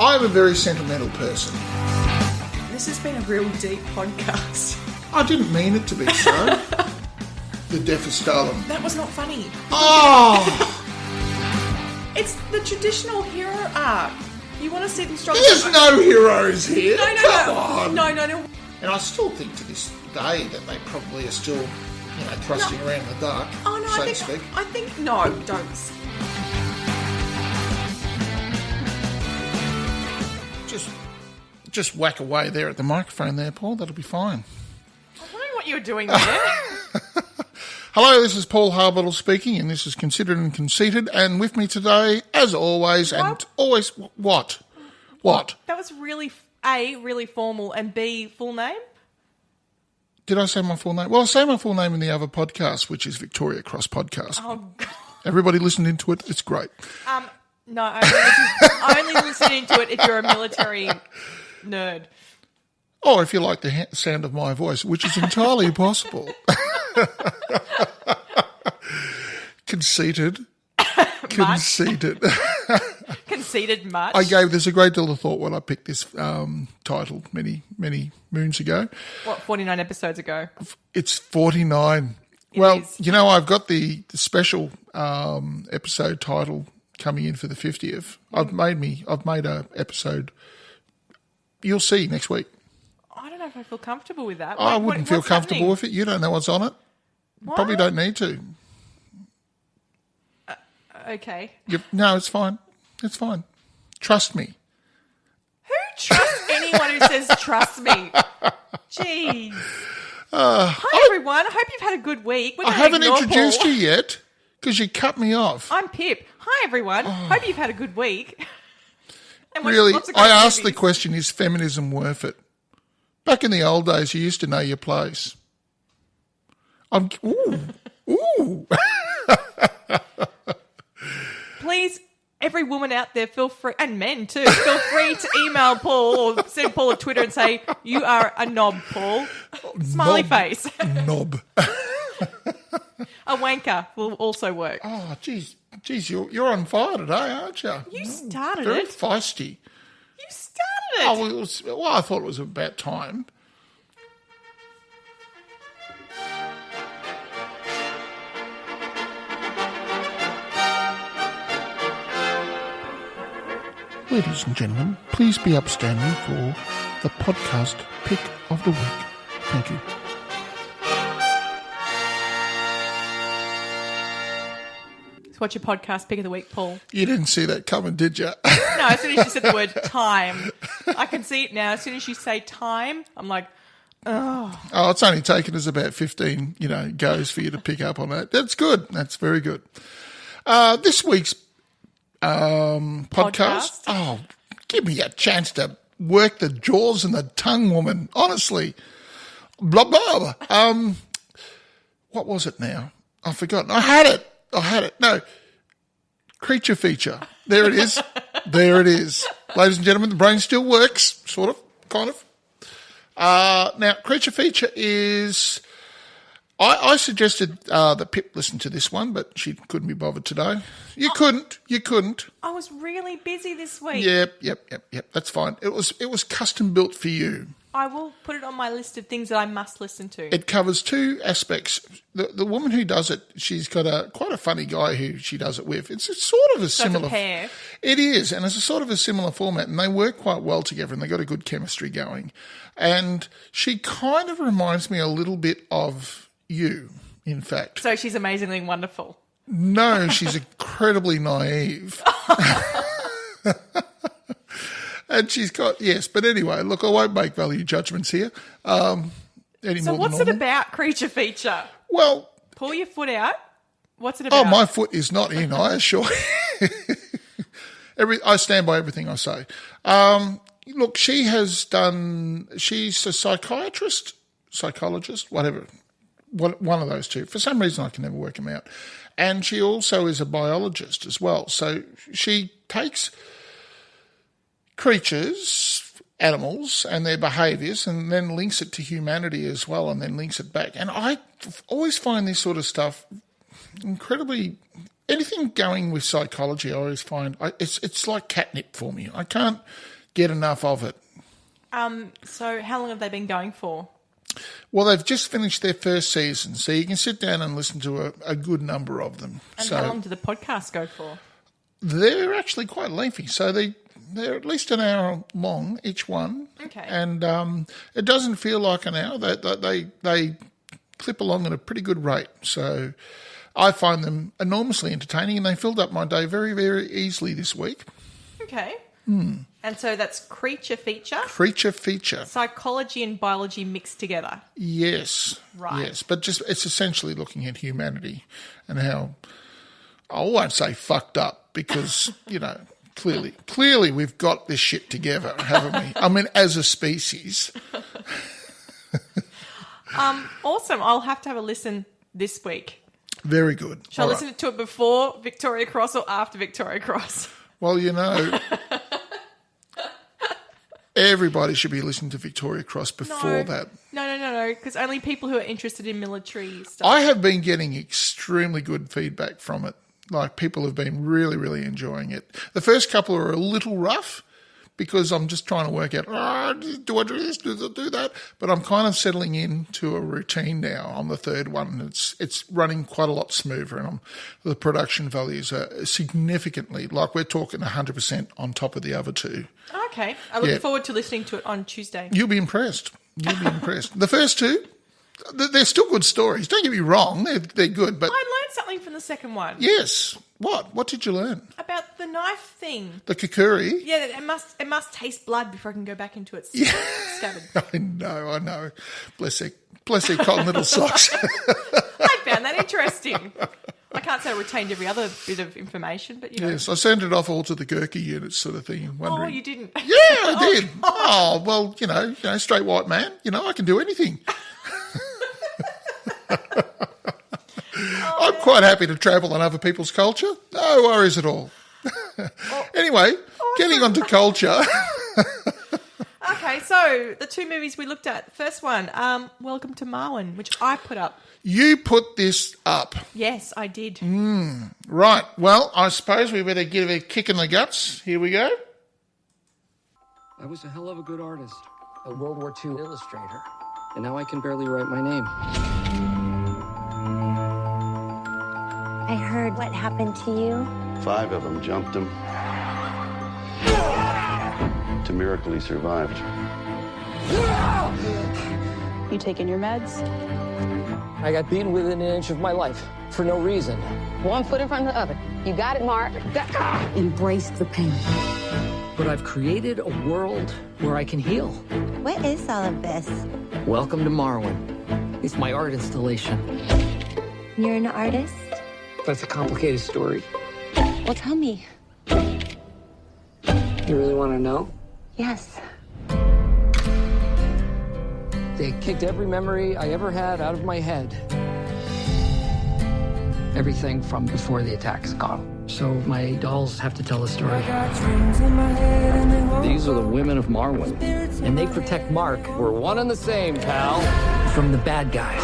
I'm a very sentimental person. This has been a real deep podcast. I didn't mean it to be so. The deafest darling. That was not funny. Oh! It's the traditional hero arc. You want to see them struggle. There's no heroes here. Come on. No. And I still think to this day that they probably are still, thrusting around in the dark, so to speak. I think, no, don't. Just whack away there at the microphone there, Paul. That'll be fine. I was wondering what you were doing there. Hello, this is Paul Harbottle speaking, and this is Considered and Conceited. And with me today, as always, what? That was really, A, really formal, and B, full name? Did I say my full name? Well, I say my full name in the other podcast, which is Victoria Cross Podcast. Oh, God. Everybody listen into it. It's great. No, I only listen into it if you're a military nerd. Or if you like the sound of my voice, which is entirely possible. Conceited. Conceited much. There's a great deal of thought when I picked this title many, many moons ago. What, 49 episodes ago? it's 49. Well, I've got the special episode title coming in for the 50th. I've made a episode. You'll see next week. I don't know if I feel comfortable with that. I wouldn't feel comfortable with it. You don't know what's on it. What? Probably don't need to. Okay. No, it's fine. It's fine. Trust me. Who trusts anyone who says trust me? Jeez. Hi, everyone. I hope you've had a good week. I haven't introduced you yet because you cut me off. I'm Pip. Hi, everyone. Hope you've had a good week. And really, I asked the question, is feminism worth it? Back in the old days, you used to know your place. Ooh. Please, every woman out there, feel free, and men too, feel free to email Paul or send Paul a Twitter and say, you are a knob, Paul. Smiley face. Knob. A wanker will also work. Oh, geez, you're on fire today, aren't you? You started Very it. feisty. You started it. Oh, I thought it was about time. Ladies and gentlemen, please be upstanding for the podcast pick of the week. Thank you. So what's your podcast pick of the week, Paul? You didn't see that coming, did you? No, as soon as you said the word time, I can see it now. As soon as you say time, I'm like, oh. Oh, it's only taken us about 15, goes for you to pick up on that. That's good. That's very good. This week's podcast. Oh, give me a chance to work the jaws and the tongue, woman. Honestly. Blah, blah. What was it now? I've forgotten. I had it. No. Creature feature. There it is. Ladies and gentlemen, the brain still works. Sort of. Kind of. Now, creature feature is... I suggested that Pip listen to this one, but she couldn't be bothered today. You couldn't. I was really busy this week. Yep. That's fine. It was custom built for you. I will put it on my list of things that I must listen to. It covers two aspects. The woman who does it, she's got quite a funny guy who she does it with. It's sort of a similar... It's a pair. It is, and it's a sort of a similar format, and they work quite well together, and they've got a good chemistry going. And she kind of reminds me a little bit of you, in fact. So she's amazingly wonderful. No, she's incredibly naive. And she's got, yes, but anyway, look, I won't make value judgments here. So what's it about, creature feature? Well... Pull your foot out. What's it about? Oh, my foot is not in, I assure you. I stand by everything I say. Look, she's a psychologist, whatever. One of those two. For some reason, I can never work them out. And she also is a biologist as well. So she takes creatures animals and their behaviours, and then links it to humanity as well, and then links it back. And I always find this sort of stuff incredibly. Anything going with psychology, I always find it's like catnip for me. I can't get enough of it. So how long have they been going for? Well, they've just finished their first season, so you can sit down and listen to a good number of them. And how long do the podcasts go for? They're actually quite lengthy, so they're at least an hour long each one. Okay. And it doesn't feel like an hour. They clip along at a pretty good rate. So I find them enormously entertaining, and they filled up my day very, very easily this week. Okay. And so that's creature feature? Creature feature. Psychology and biology mixed together. Yes. Right. Yes, but just it's essentially looking at humanity and how, I won't say fucked up because, clearly we've got this shit together, haven't we? I mean, as a species. Awesome. I'll have to have a listen this week. Very good. Shall I listen to it before Victoria Cross or after Victoria Cross? Well, everybody should be listening to Victoria Cross before that. No, because only people who are interested in military stuff. I have been getting extremely good feedback from it. Like, people have been really, really enjoying it. The first couple are a little rough because I'm just trying to work out, do I do this, do that? But I'm kind of settling into a routine now on the third one. It's running quite a lot smoother, and the production values are significantly, like we're talking 100% on top of the other two. Okay. I look forward to listening to it on Tuesday. You'll be impressed. The first two, they're still good stories. Don't get me wrong. They're good. But I learned something from the second one. Yes. What? What did you learn? About the knife thing. The kukuri? Yeah, it must taste blood before I can go back into its scabbard. I know. Bless their cotton little socks. I found that interesting. I can't say I retained every other bit of information, but Yes, I sent it off all to the Gurkha units, sort of thing. Oh, you didn't? Yeah, I did. Oh, well, straight white man. I can do anything. I'm quite happy to travel on other people's culture. No worries at all. Anyway, getting on to culture. Okay, so the two movies we looked at. The first one, Welcome to Marwen, which I put up. You put this up. Yes, I did. Right. Well, I suppose we better give it a kick in the guts. Here we go. I was a hell of a good artist, a World War II illustrator, and now I can barely write my name. I heard what happened to you. 5 of them jumped him. To miracle, he survived. You taking your meds? I got beaten within an inch of my life for no reason. One foot in front of the other. You got it, Mark. Embrace the pain. But I've created a world where I can heal. What is all of this? Welcome to Marwen. It's my art installation. You're an artist? That's a complicated story. Well, tell me. You really want to know? Yes. They kicked every memory I ever had out of my head. Everything from before the attack's gone. So my dolls have to tell a story. These are the women of Marwen, and they protect Mark. We're one and the same, pal. From the bad guys.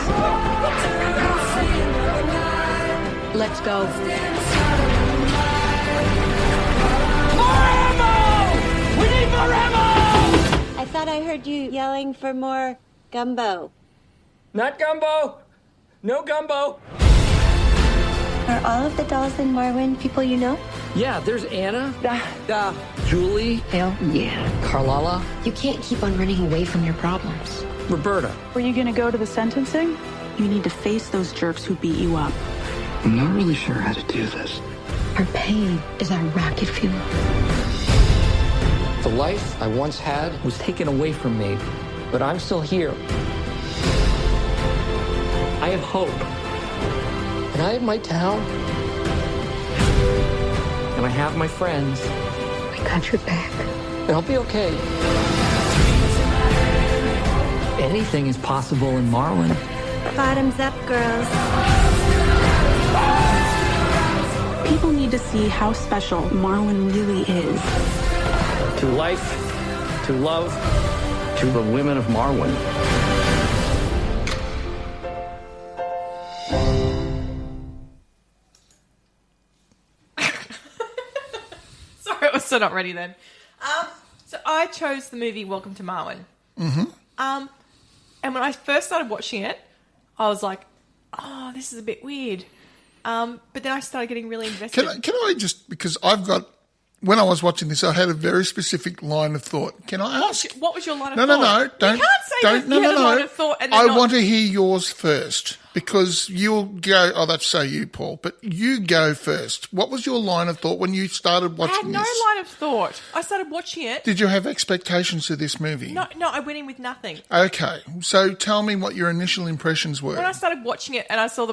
Let's go. More ammo! We need more ammo! I thought I heard you yelling for more gumbo. Not gumbo. No gumbo. Are all of the dolls in Marwen people you know? Yeah, there's Anna. Julie. Hell yeah. Carlala. You can't keep on running away from your problems. Roberta. Were you gonna go to the sentencing? You need to face those jerks who beat you up. I'm not really sure how to do this. Our pain is our rocket fuel. The life I once had was taken away from me, but I'm still here. I have hope. And I have my town. And I have my friends. We got your back. And I'll be okay. Anything is possible in Marwen. Bottoms up, girls. People need to see how special Marwen really is. To life, to love, to the women of Marwen. Sorry, I was so not ready then. So I chose the movie Welcome to Marwen. Mm-hmm. And when I first started watching it, I was like, oh, this is a bit weird. But then I started getting really invested. Can I just, because when I was watching this, I had a very specific line of thought. Can I ask? What was your line of No, thought? don't. You can't say you had a line of thought and then I not... want to hear yours first because you'll go, oh, that's so you, Paul, but you go first. What was your line of thought when you started watching this? I had no line of thought. I started watching it. Did you have expectations of this movie? No, I went in with nothing. Okay, so tell me what your initial impressions were. When I started watching it and I saw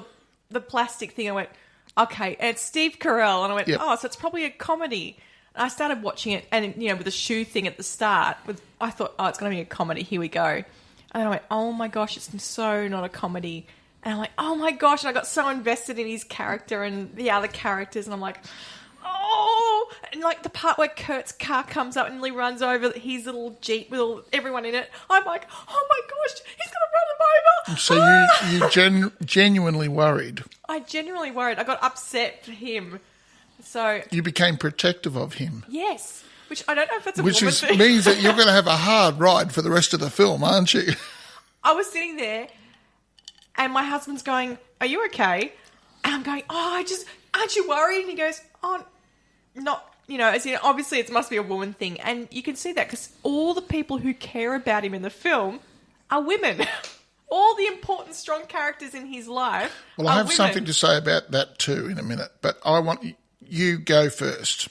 the plastic thing, I went, okay, and it's Steve Carell, and I went, Yep. oh, so it's probably a comedy. And I started watching it, and with the shoe thing at the start, I thought, oh, it's going to be a comedy. Here we go. And then I went, oh my gosh, it's so not a comedy. And I'm like, oh my gosh, and I got so invested in his character and the other characters, and I'm like, oh, and like the part where Kurt's car comes up and nearly runs over his little Jeep with everyone in it, I'm like, oh my gosh, he's going to run him over. So you genuinely worried. I genuinely worried. I got upset for him. So You became protective of him. yes, which I don't know if that's a Which woman thing. means that you're going to have a hard ride for the rest of the film, aren't you? I was sitting there, and my husband's going, "Are you okay?" And I'm going, "Oh, aren't you worried?" And he goes, "Oh, not." As in, obviously it must be a woman thing, and you can see that because all the people who care about him in the film are women. All the important, strong characters in his life. Well, I are have women. something to say about that too in a minute, but I want you go first.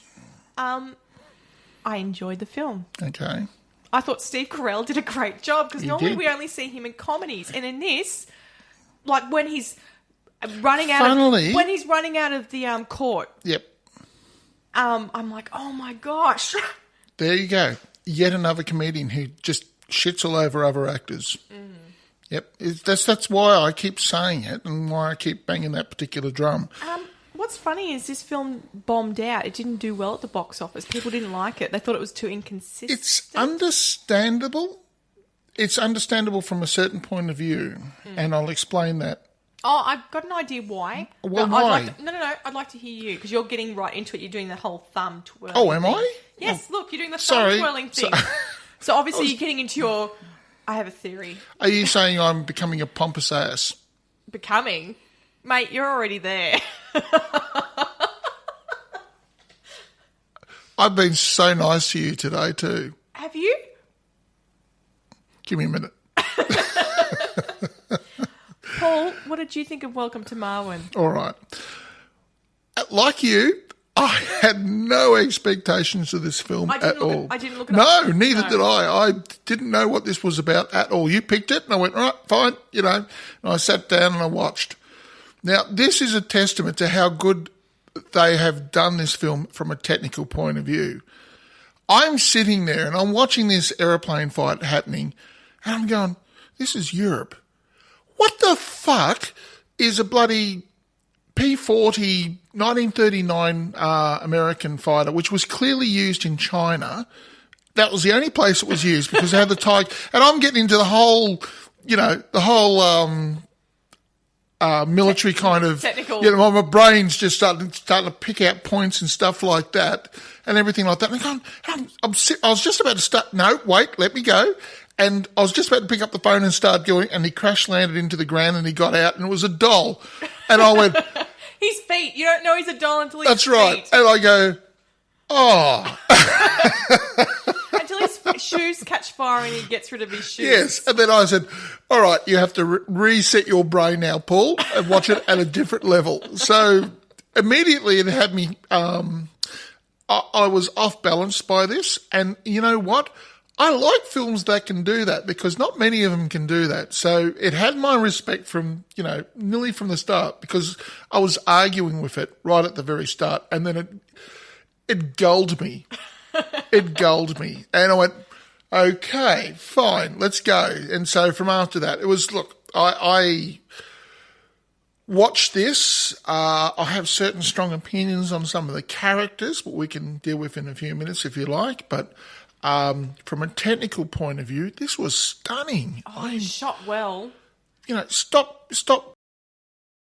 I enjoyed the film. Okay. I thought Steve Carell did a great job because He normally did. we only see him in comedies, and in this, like when he's running out of the court, Yep. I'm like, oh my gosh. There you go. Yet another comedian who just shits all over other actors. Yep. That's why I keep saying it and why I keep banging that particular drum. What's funny is this film bombed out. It didn't do well at the box office. People didn't like it. They thought it was too inconsistent. It's understandable. It's understandable from a certain point of view, and I'll explain that. Oh, I've got an idea why. Well, But why? No. I'd like to hear you because you're getting right into it. You're doing the whole thumb twirling. Oh, am thing. I? Yes, look, you're doing the Sorry. thumb twirling thing. So obviously you're getting into your... I have a theory. Are you saying I'm becoming a pompous ass? Becoming? Mate, you're already there. I've been so nice to you today too. Have you? Give me a minute. Paul, what did you think of Welcome to Marwen? All right. Like you, I had no expectations of this film at all. I didn't look it No, up. neither No. did I. I didn't know what this was about at all. You picked it and I went, right, fine, and I sat down and I watched. Now, this is a testament to how good they have done this film from a technical point of view. I'm sitting there and I'm watching this aeroplane fight happening and I'm going, this is Europe. What the fuck is a bloody P-40 1939 American fighter, which was clearly used in China? That was the only place it was used because they had the Tiger. And I'm getting into the whole military kind of Technical. my brain's just starting to pick out points and stuff like that and everything like that. And I'm I was just about to start. No, wait, let me go. And I was just about to pick up the phone and start going, and he crash landed into the ground and he got out and it was a doll. And I went, His feet. You don't know he's a doll until his that's right. feet. And I go, oh, Until his shoes catch fire and he gets rid of his shoes. yes. And then I said, all right, you have to reset your brain now, Paul, and watch it at a different level. So immediately it had me, I was off balance by this. And you know what? I like films that can do that because not many of them can do that. So it had my respect from, nearly from the start because I was arguing with it right at the very start. And then it gulled me. It gulled me. And I went, okay, fine, let's go. And so from after that, it was, look, I watched this. I have certain strong opinions on some of the characters, but we can deal with in a few minutes if you like. But From a technical point of view, this was stunning. Oh, it's shot well. Stop